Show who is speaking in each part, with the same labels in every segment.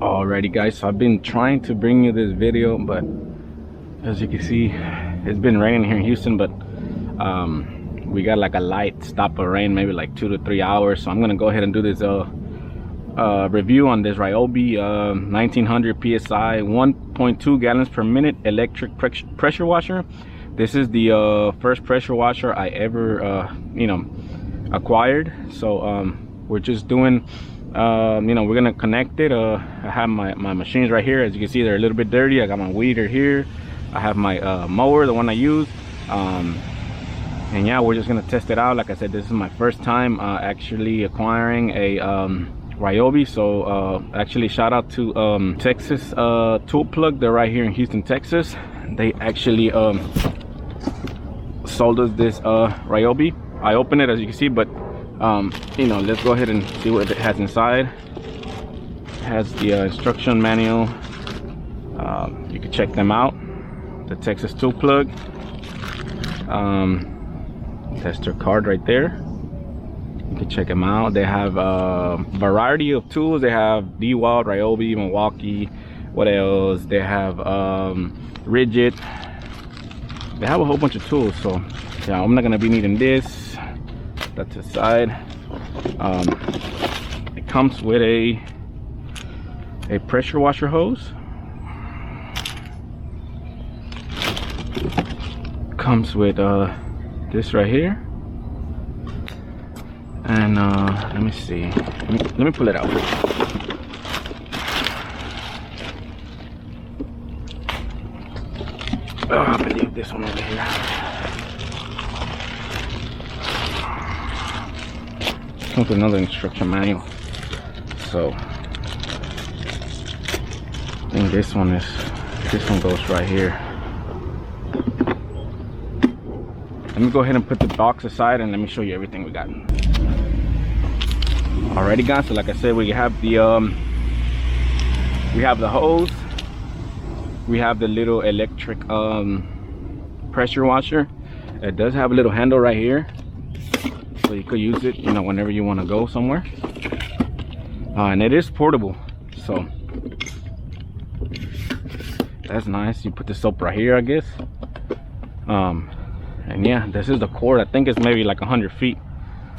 Speaker 1: Alrighty guys, so I've been trying to bring you this video, but as you can see, it's been raining here in Houston, but we got like a light stop of rain, maybe like 2 to 3 hours. So I'm gonna go ahead and do this review on this Ryobi 1900 PSI 1.2 gallons per minute electric pressure washer. This is the first pressure washer I ever acquired. So we're just doing we're gonna connect it. I have my machines right here. As you can see, they're a little bit dirty. I got my weeder here. I have my mower, the one I use, and yeah, we're just gonna test it out. Like I said, this is my first time actually acquiring a Ryobi. So actually shout out to Texas Tool Plug. They're right here in Houston, Texas. They actually sold us this Ryobi. I opened it, as you can see, but let's go ahead and see what it has inside. It has the instruction manual. You can check them out. The Texas Tool Plug. Tester card right there. You can check them out. They have a variety of tools. They have DeWalt, Ryobi, Milwaukee. What else? They have rigid. They have a whole bunch of tools. So yeah, I'm not gonna be needing this. That's the side. It comes with a pressure washer hose. Comes with this right here, and let me see. Let me pull it out. Oh, I believe this one over here. Comes with another instruction manual. So I think this one goes right here. Let me go ahead and put the box aside and let me show you everything we got. Alrighty guys, so like I said, we have the hose. We have the little electric pressure washer. It does have a little handle right here, so you could use it, whenever you want to go somewhere. And it is portable, so that's nice. You put the soap right here, I guess. And yeah, this is the cord. I think it's maybe like 100 feet.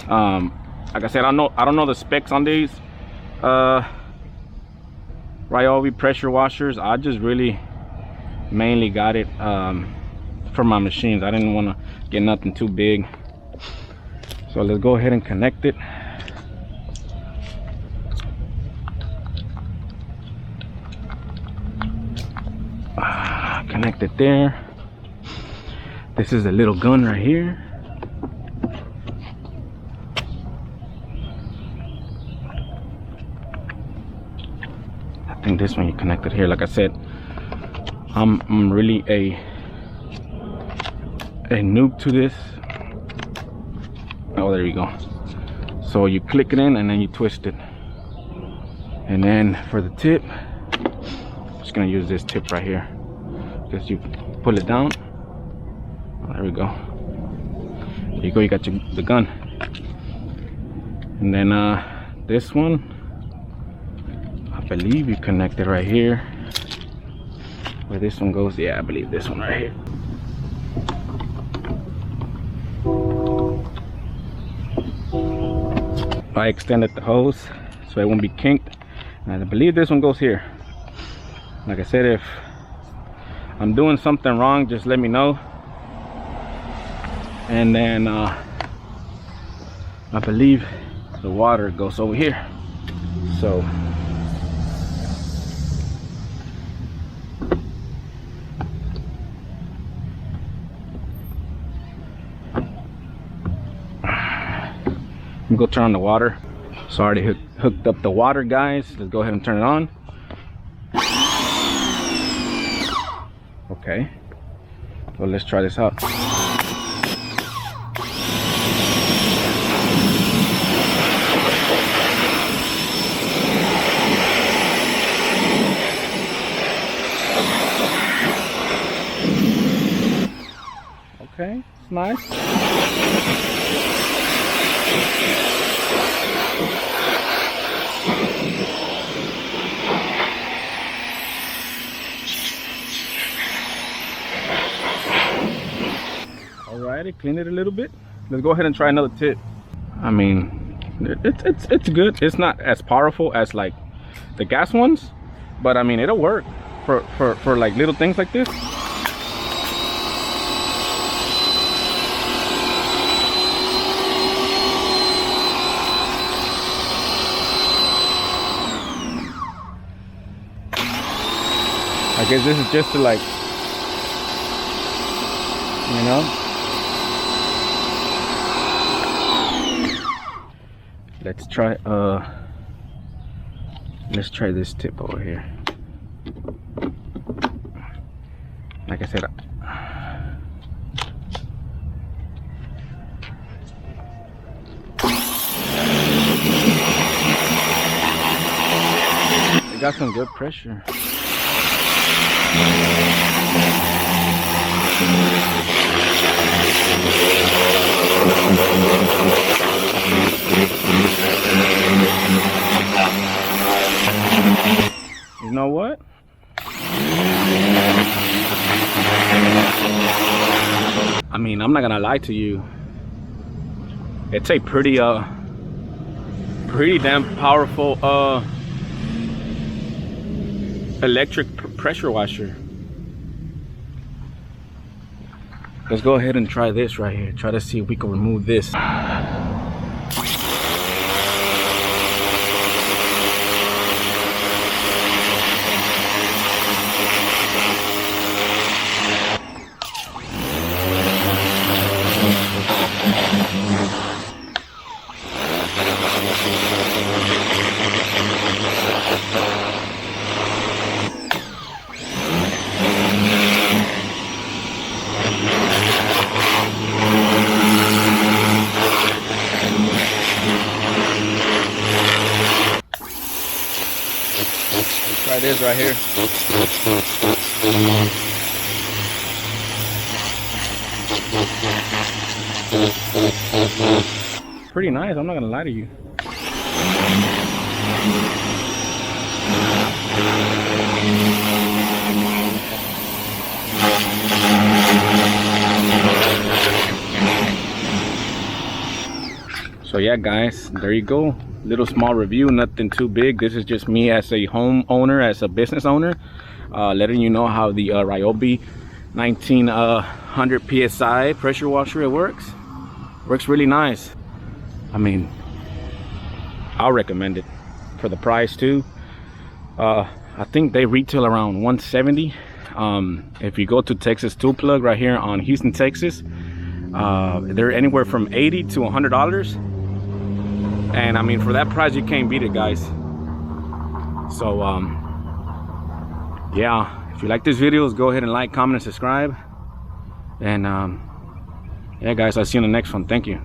Speaker 1: Like I said, I don't know the specs on these Ryobi pressure washers. I just really mainly got it for my machines. I didn't want to get nothing too big. So let's go ahead and connect it. Connect it there. This is a little gun right here. I think this one you connect it here. Like I said, I'm really a noob to this. Oh, there you go. So you click it in and then you twist it. And then for the tip, I'm just gonna use this tip right here. Just you pull it down. There we go. There you go. You got the gun. And then this one, I believe you connect it right here. Where this one goes, yeah, I believe this one right here. I extended the hose so it won't be kinked, and I believe this one goes here. Like I said, if I'm doing something wrong, just let me know. And then I believe the water goes over here. So I'm gonna go turn on the water. So I already hooked up the water, guys. Let's go ahead and turn it on. Okay, well, let's try this out. Okay, it's nice. clean it a little bit. Let's go ahead and try another tip. I mean, it's good. It's not as powerful as like the gas ones, but I mean, it'll work for like little things like this. I guess this is just to like, you know. Let's try this tip over here. Like I said, it got some good pressure. You know what? I mean, I'm not gonna lie to you. It's a pretty damn powerful electric pressure washer. Let's go ahead and try this right here. Try to see if we can remove this. Try this right here. Pretty nice, I'm not gonna lie to you. So yeah guys, there you go. Little small review, nothing too big. This is just me as a homeowner, as a business owner, letting you know how the Ryobi 1900 PSI pressure washer works really nice. I mean, I'll recommend it for the price too. I think they retail around 170. If you go to Texas Tool Plug right here on Houston, Texas, they're anywhere from $80 to $100. And I mean, for that price, you can't beat it, guys. So yeah, if you like this video, go ahead and like, comment, and subscribe. And yeah guys, I'll see you in the next one. Thank you.